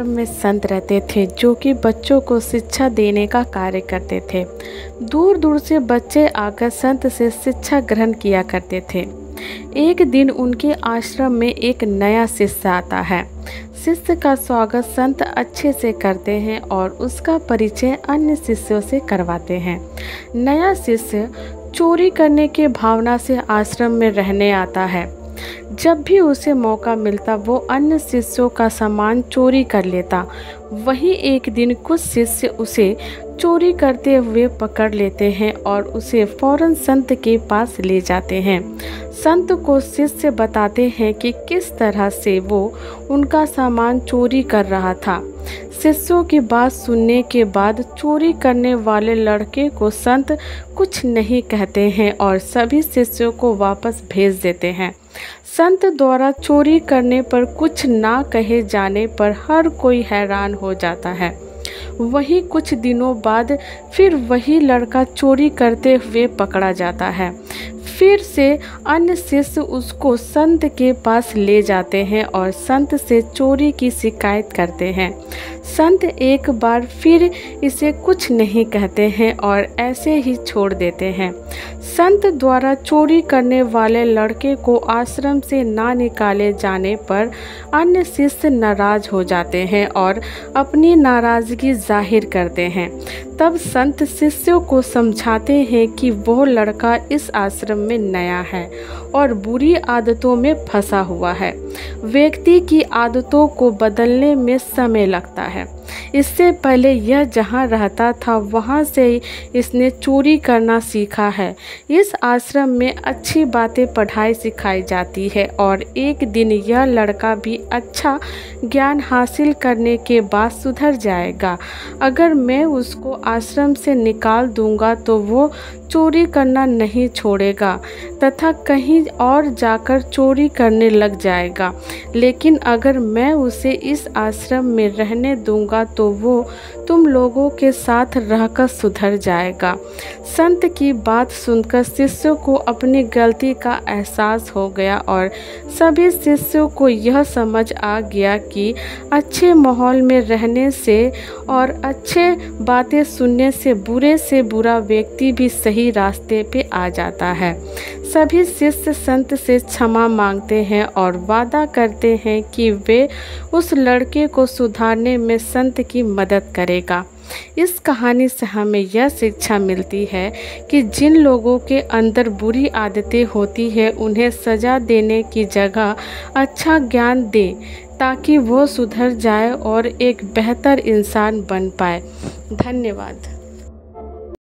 में संत रहते थे जो कि बच्चों को शिक्षा देने का कार्य करते थे। दूर दूर से बच्चे आकर संत से शिक्षा ग्रहण किया करते थे। एक दिन उनके आश्रम में एक नया शिष्य आता है। शिष्य का स्वागत संत अच्छे से करते हैं और उसका परिचय अन्य शिष्यों से करवाते हैं। नया शिष्य चोरी करने की भावना से आश्रम में रहने आता है। जब भी उसे मौका मिलता वो अन्य शिष्यों का सामान चोरी कर लेता। वहीं एक दिन कुछ शिष्य उसे चोरी करते हुए पकड़ लेते हैं और उसे फौरन संत के पास ले जाते हैं। संत को शिष्य बताते हैं कि किस तरह से वो उनका सामान चोरी कर रहा था। शिष्यों की बात सुनने के बाद चोरी करने वाले लड़के को संत कुछ नहीं कहते हैं और सभी शिष्यों को वापस भेज देते हैं। संत द्वारा चोरी करने पर कुछ ना कहे जाने पर हर कोई हैरान हो जाता है। वहीं कुछ दिनों बाद फिर वही लड़का चोरी करते हुए पकड़ा जाता है। फिर से अन्य शिष्य उसको संत के पास ले जाते हैं और संत से चोरी की शिकायत करते हैं। संत एक बार फिर इसे कुछ नहीं कहते हैं और ऐसे ही छोड़ देते हैं। संत द्वारा चोरी करने वाले लड़के को आश्रम से ना निकाले जाने पर अन्य शिष्य नाराज हो जाते हैं और अपनी नाराज़गी जाहिर करते हैं। तब संत शिष्यों को समझाते हैं कि वो लड़का इस आश्रम में नया है और बुरी आदतों में फंसा हुआ है। व्यक्ति की आदतों को बदलने में समय लगता है। इससे पहले यह जहाँ रहता था वहाँ से इसने चोरी करना सीखा है। इस आश्रम में अच्छी बातें पढ़ाई सिखाई जाती है और एक दिन यह लड़का भी अच्छा ज्ञान हासिल करने के बाद सुधर जाएगा। अगर मैं उसको आश्रम से निकाल दूंगा तो वो चोरी करना नहीं छोड़ेगा तथा कहीं और जाकर चोरी करने लग जाएगा। लेकिन अगर मैं उसे इस आश्रम में रहने दूंगा तो वो तुम लोगों के साथ रहकर सुधर जाएगा। संत की बात सुनकर शिष्यों को अपनी गलती का एहसास हो गया और सभी शिष्यों को यह समझ आ गया कि अच्छे माहौल में रहने से और अच्छे बातें सुनने से बुरा व्यक्ति भी सही रास्ते पे आ जाता है। सभी शिष्य संत से क्षमा मांगते हैं और वादा करते हैं कि वे उस लड़के को सुधारने में संत की मदद करेगा। इस कहानी से हमें यह शिक्षा मिलती है कि जिन लोगों के अंदर बुरी आदतें होती हैं उन्हें सज़ा देने की जगह अच्छा ज्ञान दे ताकि वो सुधर जाए और एक बेहतर इंसान बन पाए। धन्यवाद।